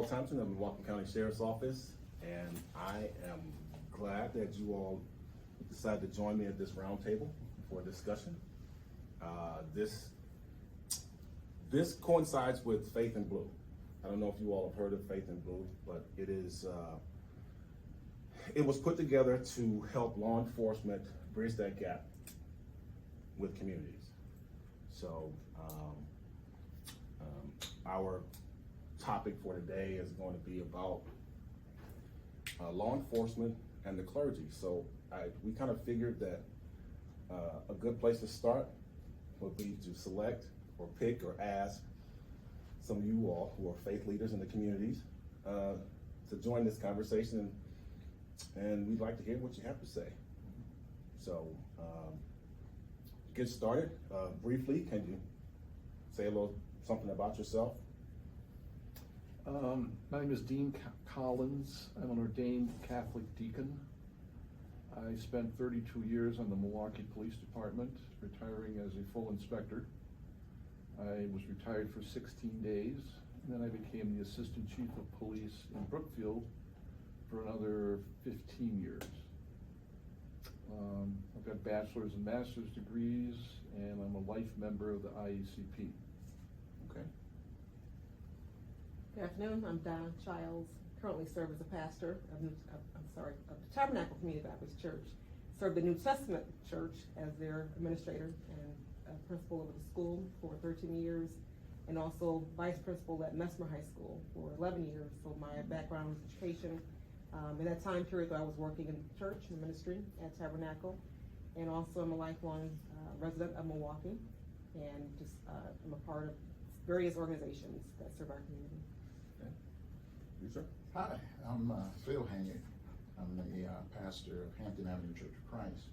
Thompson of the Milwaukee County Sheriff's Office, and I am glad that you all decided to join me at this roundtable for a discussion. This coincides with Faith in Blue. I don't know if you all have heard of Faith in Blue, but it was put together to help law enforcement bridge that gap with communities. So our topic for today is going to be about law enforcement and the clergy. So we kind of figured that a good place to start would be to select or pick or ask some of you all who are faith leaders in the communities to join this conversation, and we'd like to hear what you have to say. So to get started, briefly, can you say a little something about yourself? My name is Dean Collins. I'm an ordained Catholic deacon. I spent 32 years on the Milwaukee Police Department, retiring as a full inspector. I was retired for 16 days, and then I became the Assistant Chief of Police in Brookfield for another 15 years. I've got bachelor's and master's degrees, and I'm a life member of the IECP. Okay. Good afternoon, I'm Donna Childs, currently serve as a pastor of the Tabernacle Community Baptist Church. Served the New Testament Church as their administrator and principal of the school for 13 years, and also vice principal at Messmer High School for 11 years. So my background is education. In that time period, I was working in church and ministry at Tabernacle, and also I'm a lifelong resident of Milwaukee, and just I'm a part of various organizations that serve our community. Okay. You, sir? Hi, I'm Phil Hanyard. I'm the pastor of Hampton Avenue Church of Christ.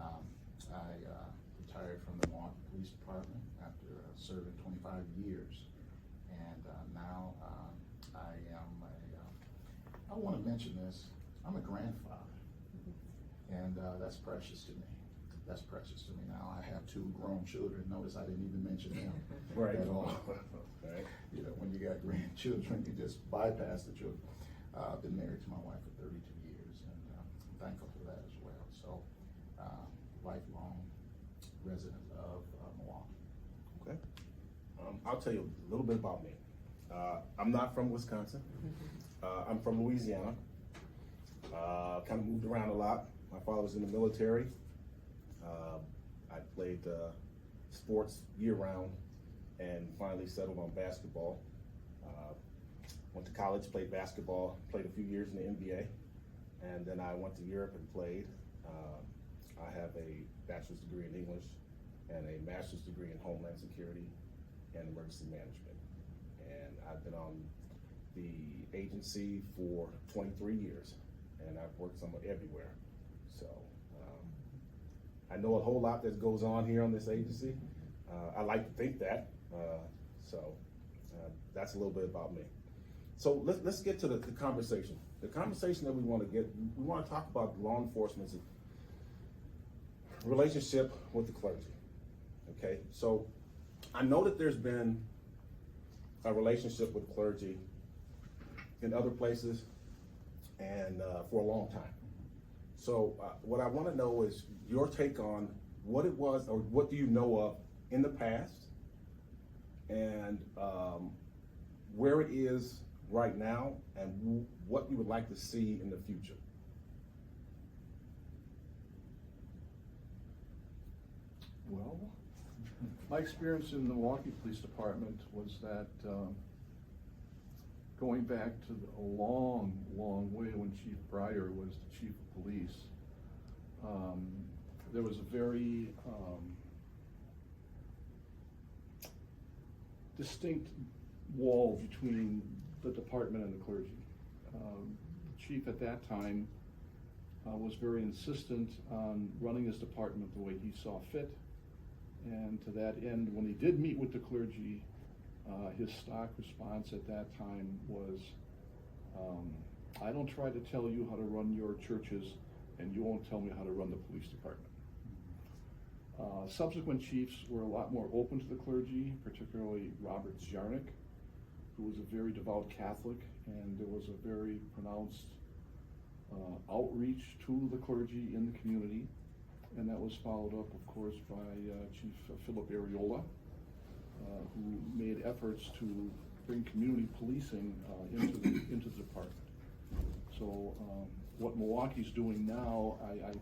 I retired from the Milwaukee Police Department after serving 25 years, and now I want to mention this, I'm a grandfather, and that's precious to me. That's precious to me. Now I have 2 grown children. Notice I didn't even mention them Right. at all. Right. You know, when you got grandchildren, you just bypass the children. I've been married to my wife for 32 years, and I'm thankful for that as well. So, lifelong resident of Milwaukee. Okay. I'll tell you a little bit about me. I'm not from Wisconsin. I'm from Louisiana. Kind of moved around a lot. My father was in the military. I played sports year-round and finally settled on basketball. Went to college, played basketball, played a few years in the NBA, and then I went to Europe and played. I have a bachelor's degree in English and a master's degree in Homeland Security and Emergency Management. And I've been on the agency for 23 years, and I've worked somewhat everywhere. So I know a whole lot that goes on here on this agency. I like to think that. That's a little bit about me. So let's get to the conversation. The conversation that we want to talk about law enforcement's relationship with the clergy. Okay, so I know that there's been a relationship with clergy in other places and for a long time. So what I want to know is your take on what it was, or what do you know of in the past, and where it is right now, and what you would like to see in the future. Well, my experience in the Milwaukee Police Department was that going back to a long, long way when Chief Breyer was the Chief of Police, there was a very distinct wall between the department and the clergy. The chief at that time was very insistent on running his department the way he saw fit. And to that end, when he did meet with the clergy, his stock response at that time was, I don't try to tell you how to run your churches, and you won't tell me how to run the police department. Subsequent chiefs were a lot more open to the clergy, particularly Robert Zjarnik, who was a very devout Catholic, and there was a very pronounced outreach to the clergy in the community, and that was followed up, of course, by Chief Philip Areola, who made efforts to bring community policing into the department. So what Milwaukee's doing now, I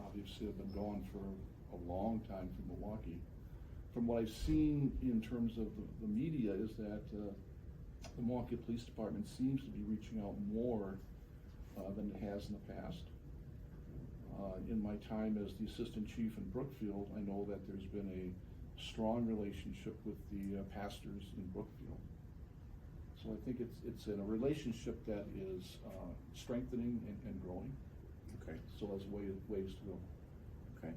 obviously have been gone for a long time from Milwaukee. From what I've seen in terms of the media is that the Milwaukee Police Department seems to be reaching out more than it has in the past. In my time as the assistant chief in Brookfield, I know that there's been a strong relationship with the pastors in Brookfield. So I think it's in a relationship that is strengthening and growing. Okay. So there's ways to go. Okay.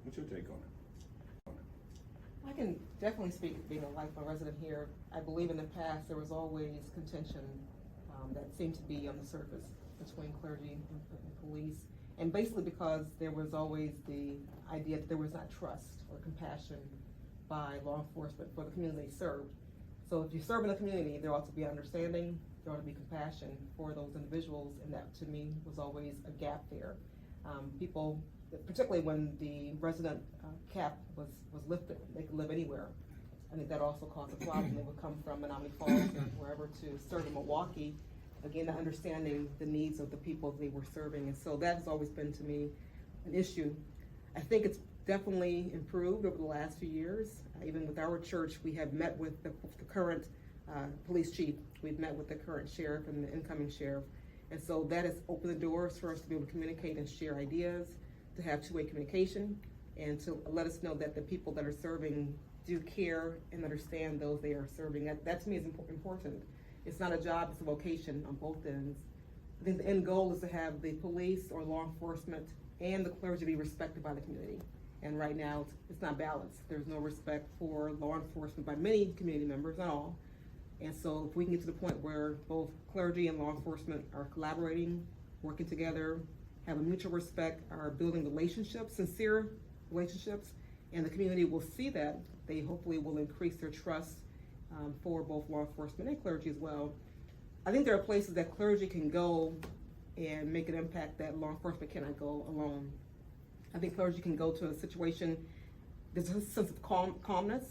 What's your take on it? I can definitely speak being a lifelong resident here. I believe in the past there was always contention that seemed to be on the surface between clergy and police. And basically because there was always the idea that there was not trust or compassion by law enforcement for the community they served. So if you serve in a community, there ought to be understanding, there ought to be compassion for those individuals, and that to me was always a gap there. People, particularly when the resident cap was lifted, they could live anywhere. I think that also caused a problem. They would come from Menominee Falls or wherever to serve in Milwaukee. Again, understanding the needs of the people they were serving. And so that has always been to me an issue. I think it's definitely improved over the last few years. Even with our church, we have met with the current police chief. We've met with the current sheriff and the incoming sheriff. And so that has opened the doors for us to be able to communicate and share ideas, to have two-way communication, and to let us know that the people that are serving do care and understand those they are serving. That to me is important. It's not a job, it's a vocation on both ends. I think the end goal is to have the police or law enforcement and the clergy be respected by the community. And right now, it's not balanced. There's no respect for law enforcement by many community members, not all. And so if we can get to the point where both clergy and law enforcement are collaborating, working together, have a mutual respect, are building relationships, sincere relationships, and the community will see that, they hopefully will increase their trust for both law enforcement and clergy as well. I think there are places that clergy can go and make an impact that law enforcement cannot go alone. I think clergy can go to a situation, there's a sense of calmness,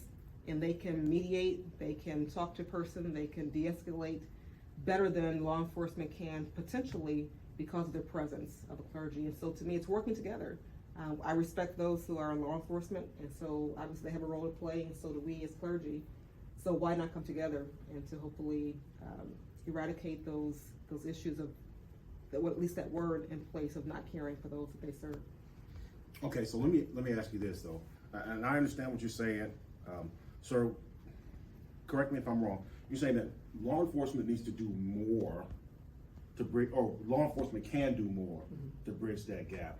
and they can mediate, they can talk to a person, they can de-escalate better than law enforcement can potentially because of their presence of the clergy. And so to me, it's working together. I respect those who are in law enforcement, and so obviously they have a role to play, and so do we as clergy. So why not come together and to hopefully eradicate those issues of, at least that word in place of not caring for those that they serve. Okay, so let me ask you this though, and I understand what you're saying, sir. Correct me if I'm wrong. You're saying that law enforcement needs to do more to bridge, or law enforcement can do more to bridge that gap,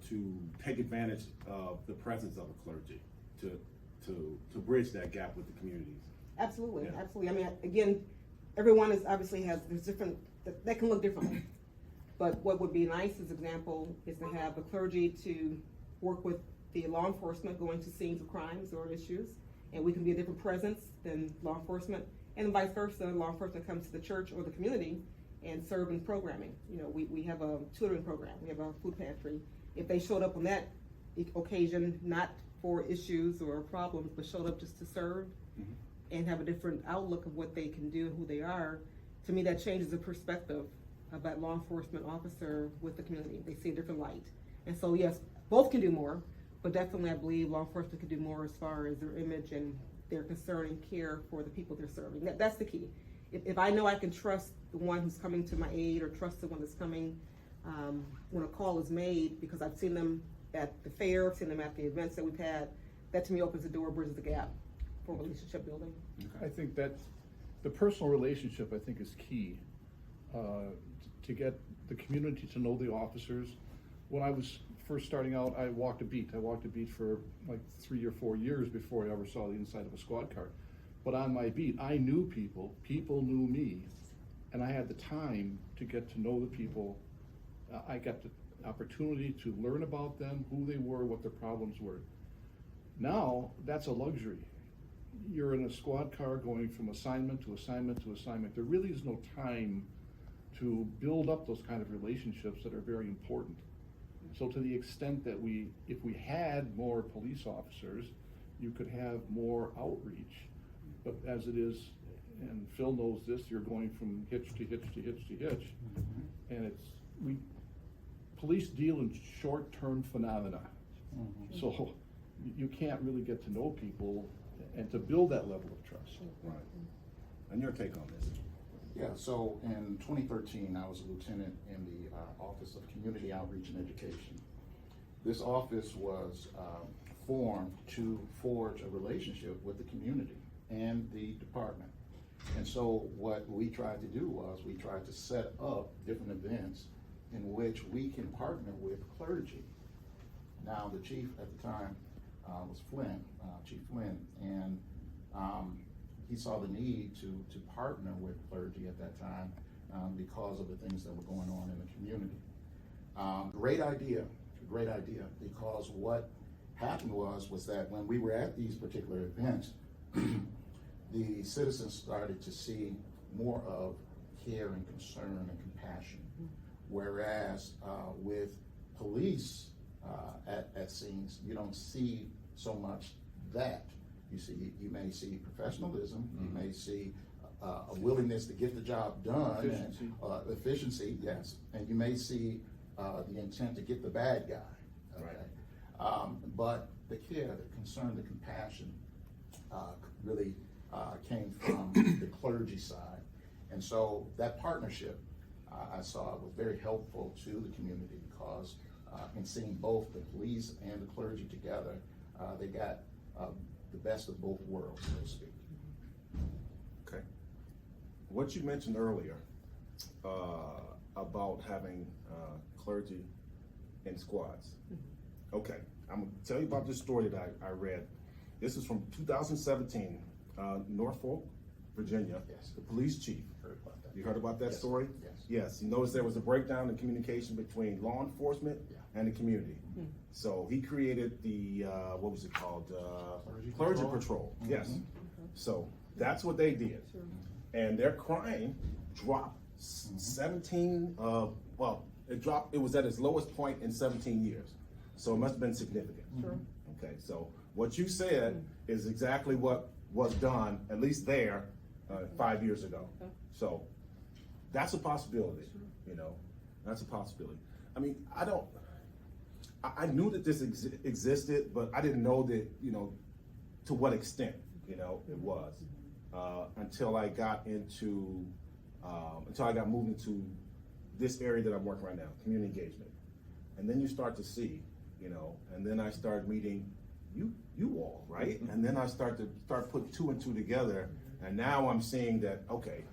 to take advantage of the presence of the clergy, to bridge that gap with the communities. Absolutely, Yeah. absolutely. I mean, again, everyone is obviously there's different, that can look differently. But what would be nice as example is to have the clergy to work with the law enforcement going to scenes of crimes or issues, and we can be a different presence than law enforcement, and vice versa, law enforcement comes to the church or the community and serve in programming. You know, we have a tutoring program, we have a food pantry. If they showed up on that occasion, not for issues or problems, but showed up just to serve and have a different outlook of what they can do and who they are, to me that changes the perspective of that law enforcement officer with the community. They see a different light. And so yes, both can do more, but definitely I believe law enforcement can do more as far as their image and their concern and care for the people they're serving. That's the key. If I know I can trust the one who's coming to my aid, or trust the one that's coming when a call is made, because I've seen them at the fair, I've seen them at the events that we've had, that to me opens the door, bridges the gap for relationship building. I think that the personal relationship, I think, is key to get the community to know the officers. When I was first starting out, I walked a beat. I walked a beat for like 3 or 4 years before I ever saw the inside of a squad car. But on my beat, I knew people, people knew me, and I had the time to get to know the people. I got the opportunity to learn about them, who they were, what their problems were. Now, that's a luxury. you're in a squad car going from assignment to assignment to assignment. There really is no time to build up those kind of relationships that are very important. So to the extent that if we had more police officers, you could have more outreach. But as it is, and Phil knows this, you're going from hitch to hitch to hitch to hitch. And police deal in short-term phenomena. So you can't really get to know people and to build that level of trust. Right. And your take on this? Yeah, so in 2013, I was a lieutenant in the Office of Community Outreach and Education. This office was formed to forge a relationship with the community and the department. And so what we tried to do was we tried to set up different events in which we can partner with clergy. Now, the chief at the time was Flynn, Chief Flynn, and he saw the need to partner with clergy at that time because of the things that were going on in the community. Great idea, because what happened was that when we were at these particular events, the citizens started to see more of care and concern and compassion. Whereas with police at scenes, you don't see so much that. You may see professionalism, you may see a willingness to get the job done. Efficiency. And, efficiency, yes. And you may see the intent to get the bad guy. Okay? But the care, the concern, the compassion really came from the clergy side. And so that partnership I saw was very helpful to the community because in seeing both the police and the clergy together, they got the best of both worlds, so to speak. Okay. What you mentioned earlier about having clergy in squads. Okay, I'm gonna tell you about this story that I read. This is from 2017, Norfolk, Virginia. Yes. The police chief. Heard about that. You heard about that Yes. story? Yes. Yes. You noticed there was a breakdown in communication between law enforcement and the community. So he created the what was it called? Clergy Patrol. Yes. So that's what they did, and their crime dropped 17. Well, it dropped. It was at its lowest point in 17 years. So it must have been significant. Okay. So what you said is exactly what was done, at least there, 5 years ago. So that's a possibility. You know, that's a possibility. I mean, I knew that this existed, but I didn't know that, you know, to what extent, you know, it was, until I got moved into this area that I'm working right now, community engagement. And then you start to see, you know, and then I started meeting you all, right? And then I start putting two and two together, and now I'm seeing that, okay,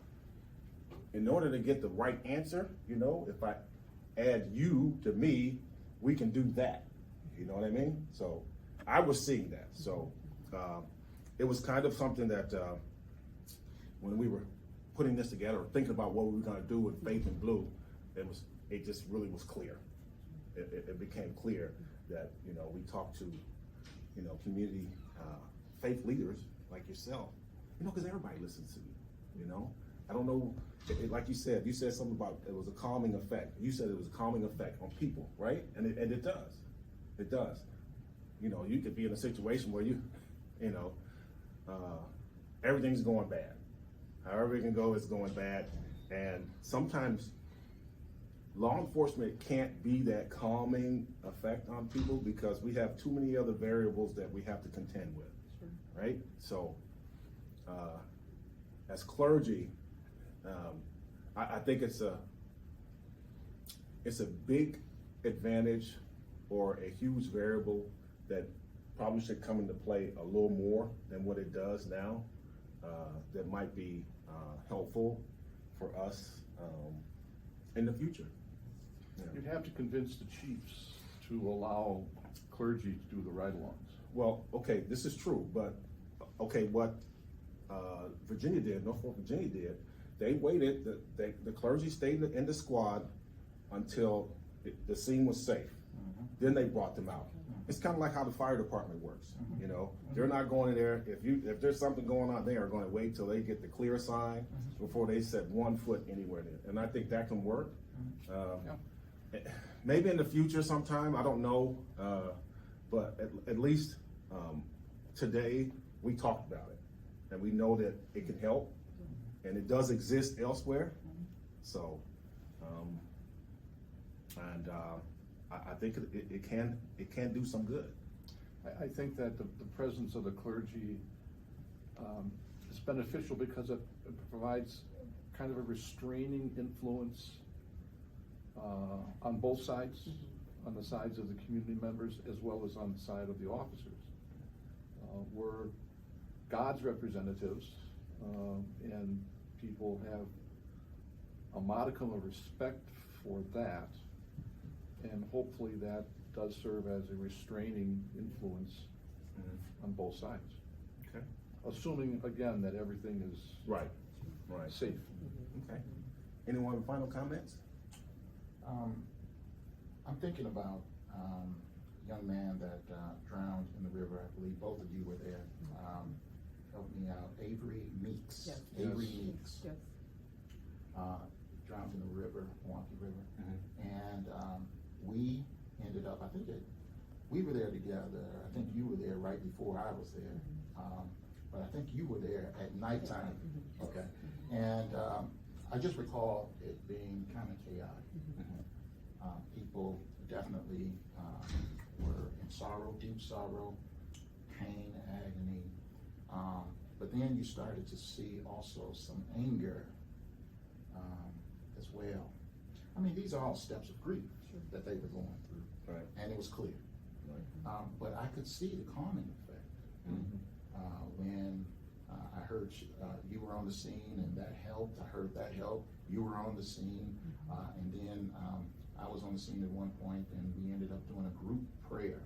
in order to get the right answer, you know, if I add you to me, we can do that. You know what I mean? So I was seeing that. So it was kind of something that when we were putting this together, or thinking about what we were going to do with Faith in Blue, it just really was clear. It became clear that, you know, we talked to, you know, community faith leaders like yourself, you know, because everybody listens to you. You know, I don't know. Like you said something about it was a calming effect. You said it was a calming effect on people, right? And it does. It does. You know, you could be in a situation where you know, everything's going bad. However it can go, it's going bad. And sometimes law enforcement can't be that calming effect on people because we have too many other variables that we have to contend with, right? So as clergy, I think it's a big advantage or a huge variable that probably should come into play a little more than what it does now. That might be helpful for us in the future. Yeah. You'd have to convince the chiefs to allow clergy to do the ride-alongs. Well, okay, this is true, but okay, what Virginia did, Norfolk, Virginia did, they waited, the clergy stayed in the squad until the scene was safe. Then they brought them out. it's kind of like how the fire department works. You know, they're not going in there, if there's something going on, they are going to wait till they get the clear sign before they set 1 foot anywhere near. And I think that can work. Maybe in the future sometime, I don't know, but at least today we talked about it, and we know that it can help, and it does exist elsewhere. So, I think it can do some good. I think that the presence of the clergy is beneficial because it provides kind of a restraining influence on both sides, on the sides of the community members as well as on the side of the officers. We're God's representatives, and people have a modicum of respect for that, and hopefully that does serve as a restraining influence on both sides. Okay. Assuming, again, that everything is Right. safe. Okay. Anyone with final comments? I'm thinking about a young man that drowned in the river. I believe both of you were there. Help me out. Avery Meeks. Yes. Avery Yes. Meeks. Yes. Drowned in the river, Milwaukee River. And we ended up, we were there together. I think you were there right before I was there. But I think you were there at nighttime. Okay. And I just recall it being kind of chaotic. People definitely were in sorrow, deep sorrow, pain, agony. But then you started to see also some anger as well. I mean, these are all steps of grief that they were going through, Right. and it was clear. Right. But I could see the calming effect when I heard you were on the scene, and that helped. I heard that helped. You were on the scene, and then I was on the scene at one point, and we ended up doing a group prayer.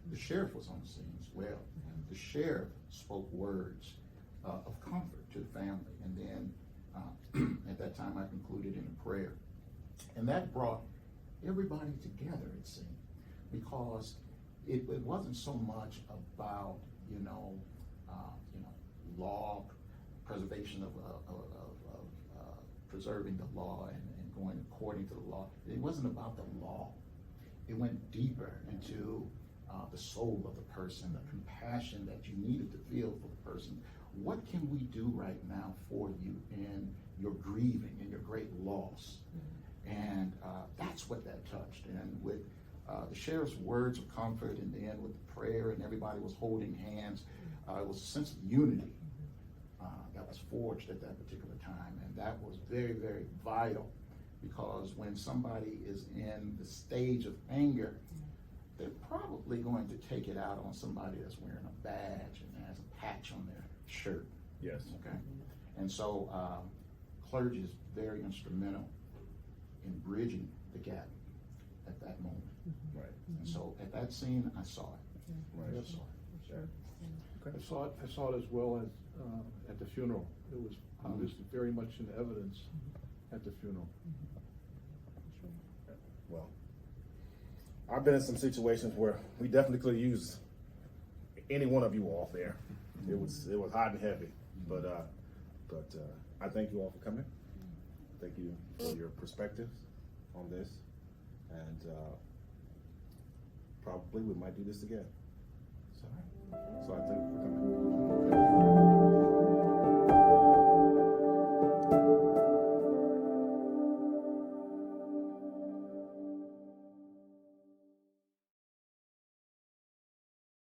The sheriff was on the scene as well. The sheriff spoke words of comfort to the family, and then at that time I concluded in a prayer, and that brought everybody together, it seemed, because it wasn't so much about law preservation of preserving the law and going according to the law. It wasn't about the law. It went deeper into the soul of the person, the compassion that you needed to feel for the person. What can we do right now for you in your grieving, in your great loss? And that's what that touched. And with the sheriff's words of comfort, and then with the prayer, and everybody was holding hands, it was a sense of unity that was forged at that particular time. And that was very, very vital, because when somebody is in the stage of anger, they're probably going to take it out on somebody that's wearing a badge and has a patch on their shirt. Yes. Okay. And so clergy is very instrumental in bridging the gap at that moment. Right. And so at that scene, I saw it. Right. I saw it. Sure. I saw it as well as at the funeral. It was obviously very much in evidence at the funeral. Well, I've been in some situations where we definitely could use any one of you all there. It was hot and heavy, but I thank you all for coming. Thank you for your perspectives on this, and probably we might do this again. So I thank you for coming.